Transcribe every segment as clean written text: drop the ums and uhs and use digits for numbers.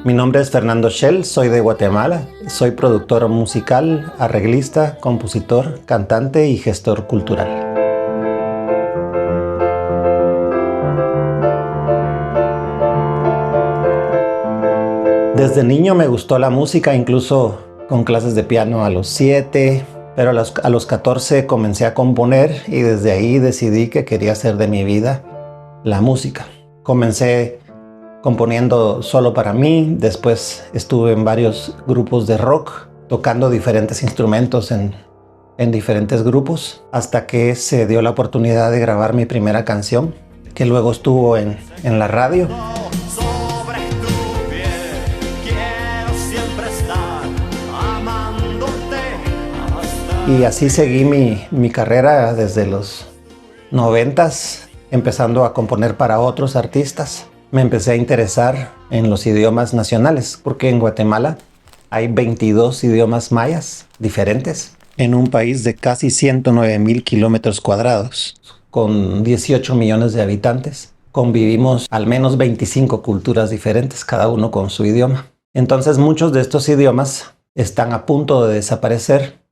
Mi nombre es Fernando Shell, soy de Guatemala. Soy productor musical, arreglista, compositor, cantante y gestor cultural. Desde niño me gustó la música, incluso con clases de piano a los 7, pero a los 14 comencé a componer y desde ahí decidí que quería hacer de mi vida la música. Comencé componiendo solo para mí, después estuve en varios grupos de rock, tocando diferentes instrumentos en diferentes grupos, hasta que se dio la oportunidad de grabar mi primera canción, que luego estuvo en la radio. Y así seguí mi carrera desde los 90s, empezando a componer para otros artistas. Me empecé a interesar en los idiomas nacionales, porque en Guatemala hay 22 idiomas mayas diferentes, en un país de casi 109,000 kilómetros cuadrados, con 18 millones de habitantes. Convivimos al menos 25 culturas diferentes, cada uno con su idioma. Entonces muchos de estos idiomas están a punto de desaparecer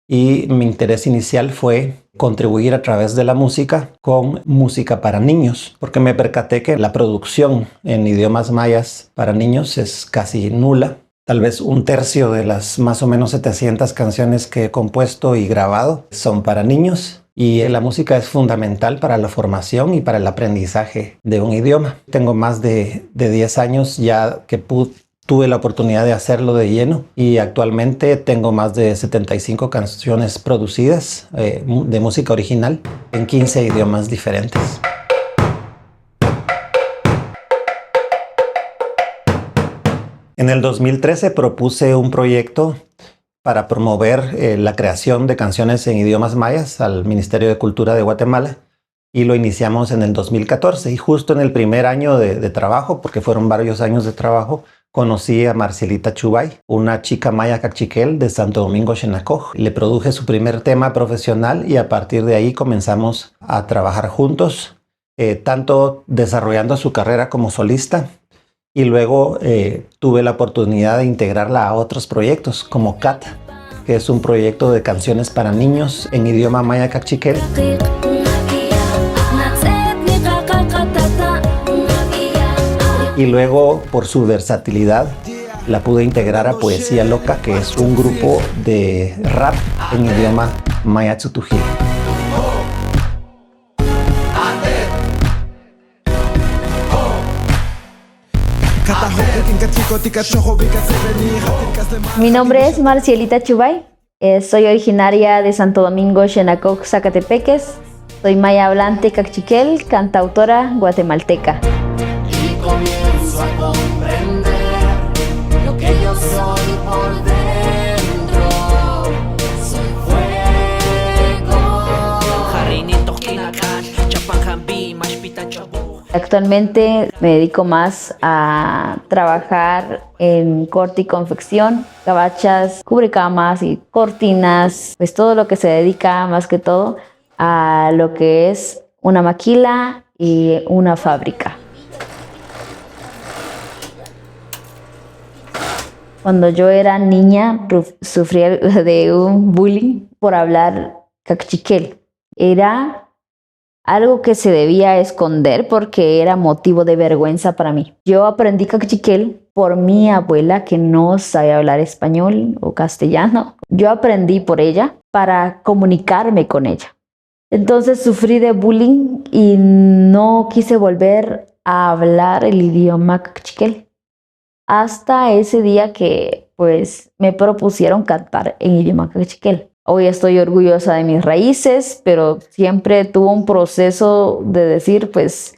y mi interés inicial fue contribuir a través de la música con música para niños, porque me percaté que la producción en idiomas mayas para niños es casi nula. Tal vez 1/3 de las más o menos 700 canciones que he compuesto y grabado son para niños. Y la música es fundamental para la formación y para el aprendizaje de un idioma. Tengo más de 10 años ya que tuve la oportunidad de hacerlo de lleno y actualmente tengo más de 75 canciones producidas de música original en 15 idiomas diferentes. En el 2013 propuse un proyecto para promover la creación de canciones en idiomas mayas al Ministerio de Cultura de Guatemala y lo iniciamos en el 2014 y justo en el primer año de trabajo, porque fueron varios años de trabajo, conocí a Marcielita Chubay, una chica maya cachiquel de Santo Domingo, Xenacoj. Le produje su primer tema profesional y a partir de ahí comenzamos a trabajar juntos, tanto desarrollando su carrera como solista y luego tuve la oportunidad de integrarla a otros proyectos como CAT, que es un proyecto de canciones para niños en idioma maya cachiquel. Y luego, por su versatilidad, la pude integrar a Poesía Loca, que es un grupo de rap en idioma maya tzutujil. Mi nombre es Marcielita Chubay, soy originaria de Santo Domingo, Xenacoj, Zacatepeques. Soy maya hablante cachiquel, cantautora guatemalteca. Comienzo a comprender lo que yo soy por dentro. Soy fuego. Actualmente me dedico más a trabajar en corte y confección, gabachas, cubrecamas y cortinas, pues todo lo que se dedica más que todo a lo que es una maquila y una fábrica. Cuando yo era niña sufría de un bullying por hablar cachiquel. Era algo que se debía esconder porque era motivo de vergüenza para mí. Yo aprendí cachiquel por mi abuela que no sabía hablar español o castellano. Yo aprendí por ella para comunicarme con ella. Entonces sufrí de bullying y no quise volver a hablar el idioma cachiquel. Hasta ese día que pues me propusieron cantar en idioma cachiquel. Hoy estoy orgullosa de mis raíces, pero siempre tuve un proceso de decir pues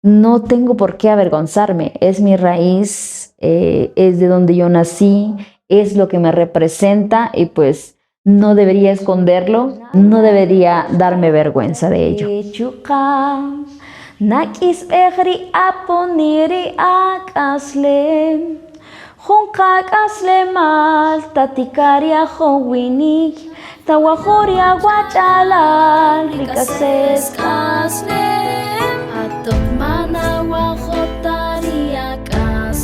no tengo por qué avergonzarme, es mi raíz, es de donde yo nací, es lo que me representa y pues no debería esconderlo, no debería darme vergüenza de ello. Nakis egri aponiri akasle Honkak asle mal tatikaria howini tawahoria guachala likases kasle atok mana wahotaria kas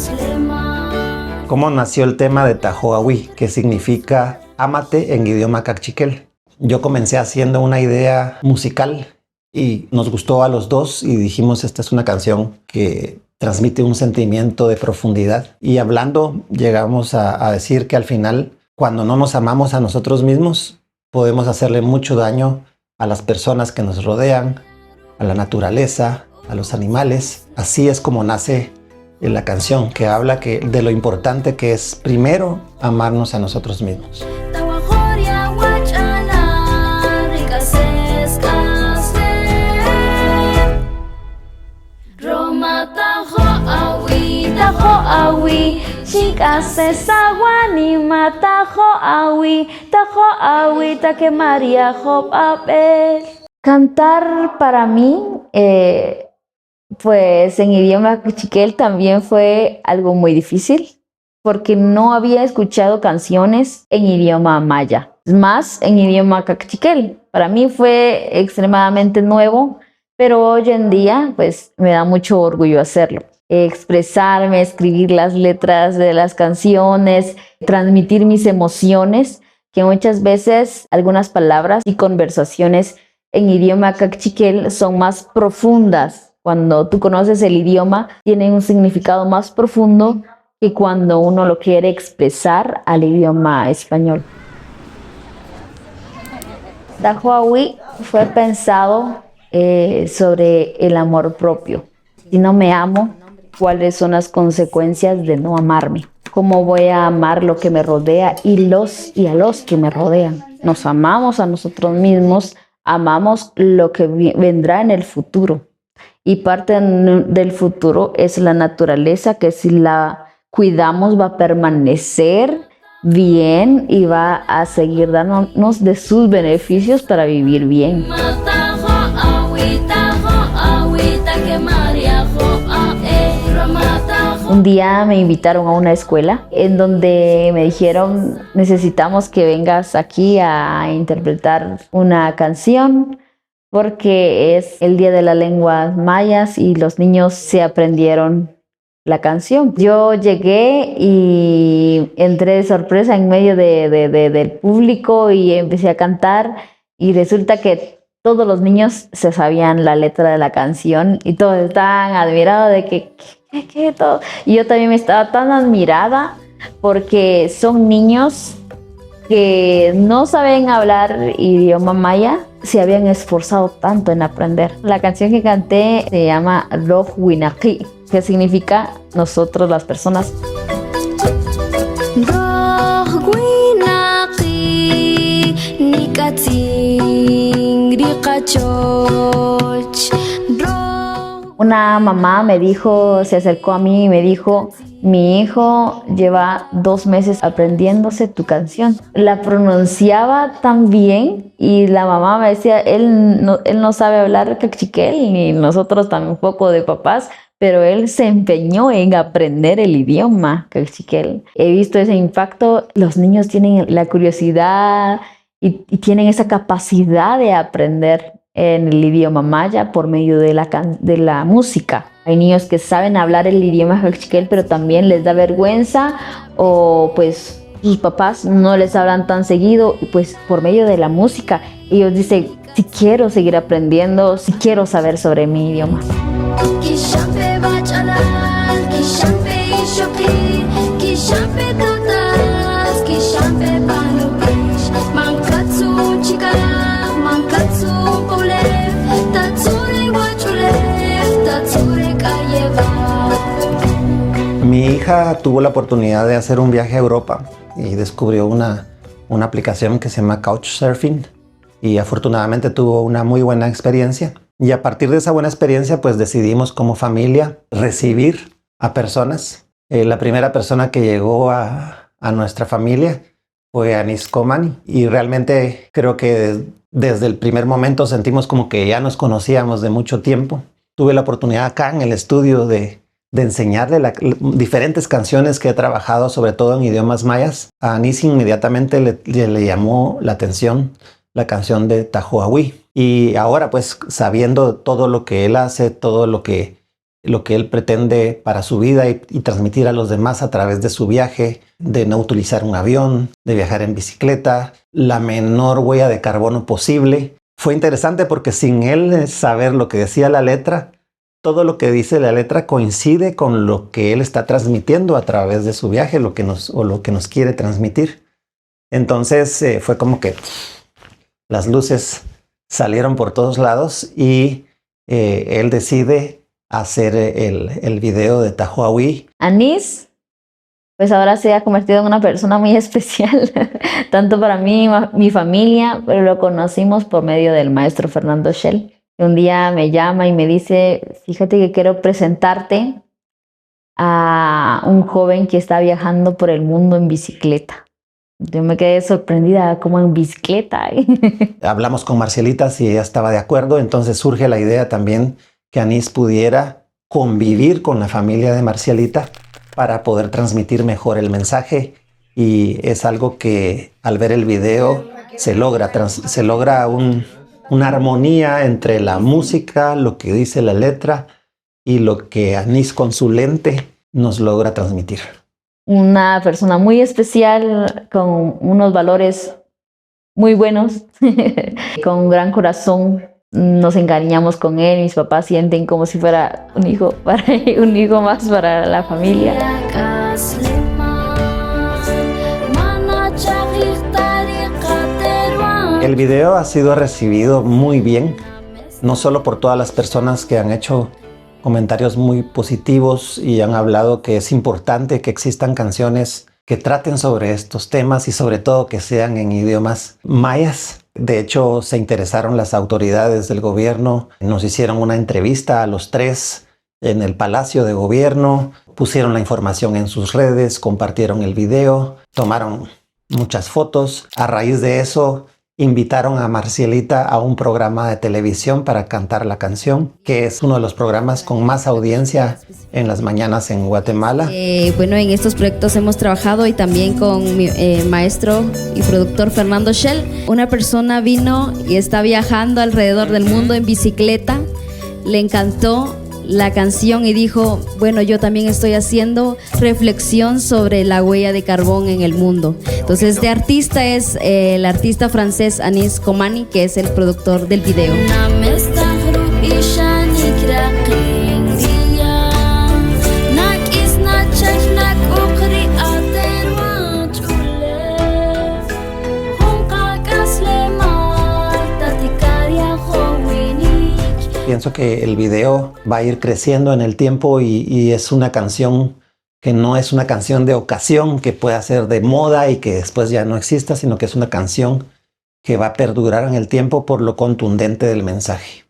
¿Cómo nació el tema de Tahoahui, que significa ámate en idioma cachiquel? Yo comencé haciendo una idea musical y nos gustó a los dos y dijimos, esta es una canción que transmite un sentimiento de profundidad. Y hablando, llegamos a decir que al final, cuando no nos amamos a nosotros mismos, podemos hacerle mucho daño a las personas que nos rodean, a la naturaleza, a los animales. Así es como nace la canción, que habla de lo importante que es primero amarnos a nosotros mismos. Cantar para mí, pues en idioma cachiquel también fue algo muy difícil, porque no había escuchado canciones en idioma maya, más en idioma cachiquel. Para mí fue extremadamente nuevo, pero hoy en día pues me da mucho orgullo hacerlo. Expresarme, escribir las letras de las canciones, transmitir mis emociones, que muchas veces algunas palabras y conversaciones en idioma cachiquel son más profundas. Cuando tú conoces el idioma, tiene un significado más profundo que cuando uno lo quiere expresar al idioma español. Tahoahui fue pensado sobre el amor propio. Si no me amo, ¿cuáles son las consecuencias de no amarme? ¿Cómo voy a amar lo que me rodea y a los que me rodean? Nos amamos a nosotros mismos, amamos lo que vendrá en el futuro. Y parte del futuro es la naturaleza, que si la cuidamos va a permanecer bien y va a seguir dándonos de sus beneficios para vivir bien. Un día me invitaron a una escuela en donde me dijeron, necesitamos que vengas aquí a interpretar una canción porque es el Día de las Lenguas Mayas y los niños se aprendieron la canción. Yo llegué y entré de sorpresa en medio del público y empecé a cantar y resulta que todos los niños se sabían la letra de la canción y todos estaban admirados de que todo. Y yo también me estaba tan admirada porque son niños que no saben hablar idioma maya, se habían esforzado tanto en aprender. La canción que canté se llama Roj Winaki, que significa nosotros las personas. Una mamá se acercó a mí y me dijo, mi hijo lleva 2 meses aprendiéndose tu canción. La pronunciaba tan bien y la mamá me decía, él no sabe hablar cachiquel, ni nosotros tampoco de papás, pero él se empeñó en aprender el idioma cachiquel. He visto ese impacto, los niños tienen la curiosidad y tienen esa capacidad de aprender en el idioma maya por medio de la música. Hay niños que saben hablar el idioma cachiquel, pero también les da vergüenza o pues sus papás no les hablan tan seguido, pues por medio de la música ellos dicen, si quiero seguir aprendiendo, si quiero saber sobre mi idioma. Mi hija tuvo la oportunidad de hacer un viaje a Europa y descubrió una aplicación que se llama Couchsurfing y afortunadamente tuvo una muy buena experiencia. Y a partir de esa buena experiencia, pues decidimos como familia recibir a personas. La primera persona que llegó a nuestra familia fue Anis Komani y realmente creo que desde el primer momento sentimos como que ya nos conocíamos de mucho tiempo. Tuve la oportunidad acá en el estudio de enseñarle diferentes canciones que he trabajado, sobre todo en idiomas mayas. A Anis inmediatamente le llamó la atención la canción de Tahoahui. Y ahora pues sabiendo todo lo que él hace, todo lo que lo que él pretende para su vida y transmitir a los demás a través de su viaje, de no utilizar un avión, de viajar en bicicleta, la menor huella de carbono posible. Fue interesante porque sin él saber lo que decía la letra, todo lo que dice la letra coincide con lo que él está transmitiendo a través de su viaje, lo que nos quiere transmitir. Entonces fue como que las luces salieron por todos lados y él decide hacer el video de Tahuahui. Anis, pues ahora se ha convertido en una persona muy especial, tanto para mí, mi familia, pero lo conocimos por medio del maestro Fernando Shell. Un día me llama y me dice, fíjate que quiero presentarte a un joven que está viajando por el mundo en bicicleta. Yo me quedé sorprendida, como en bicicleta. Hablamos con Marcielita si ella estaba de acuerdo, entonces surge la idea también que Anis pudiera convivir con la familia de Marcielita para poder transmitir mejor el mensaje, y es algo que al ver el video se logra una armonía entre la música, lo que dice la letra y lo que Anis con su lente nos logra transmitir. Una persona muy especial, con unos valores muy buenos, con un gran corazón. Nos encariñamos con él, mis papás sienten como si fuera un hijo más para la familia. El video ha sido recibido muy bien, no solo por todas las personas que han hecho comentarios muy positivos y han hablado que es importante que existan canciones que traten sobre estos temas y sobre todo que sean en idiomas mayas. De hecho, se interesaron las autoridades del gobierno, nos hicieron una entrevista a los tres en el Palacio de Gobierno, pusieron la información en sus redes, compartieron el video, tomaron muchas fotos. A raíz de eso, invitaron a Marcielita a un programa de televisión para cantar la canción, que es uno de los programas con más audiencia en las mañanas en Guatemala. Bueno, en estos proyectos hemos trabajado y también con mi maestro y productor Fernando Shell. Una persona vino y está viajando alrededor del mundo en bicicleta, le encantó la canción y dijo, bueno, yo también estoy haciendo reflexión sobre la huella de carbón en el mundo. Entonces, este artista es el artista francés Anis Komani, que es el productor del video. Pienso que el video va a ir creciendo en el tiempo y es una canción que no es una canción de ocasión que pueda ser de moda y que después ya no exista, sino que es una canción que va a perdurar en el tiempo por lo contundente del mensaje.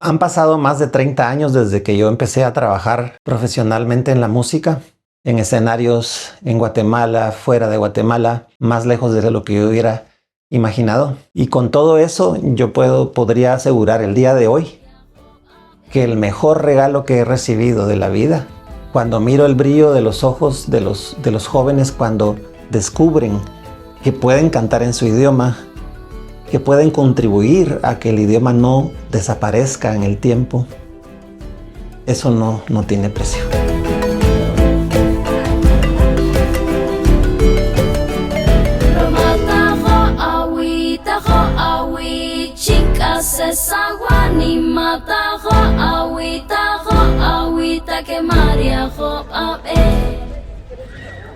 Han pasado más de 30 años desde que yo empecé a trabajar profesionalmente en la música, en escenarios en Guatemala, fuera de Guatemala, más lejos de lo que yo hubiera imaginado. Y con todo eso, yo podría asegurar el día de hoy que el mejor regalo que he recibido de la vida, cuando miro el brillo de los ojos de los jóvenes cuando descubren que pueden cantar en su idioma, que pueden contribuir a que el idioma no desaparezca en el tiempo, eso no tiene precio.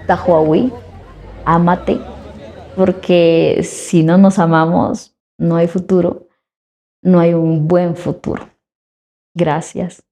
Tahuahui, ámate, porque si no nos amamos, no hay futuro, no hay un buen futuro. Gracias.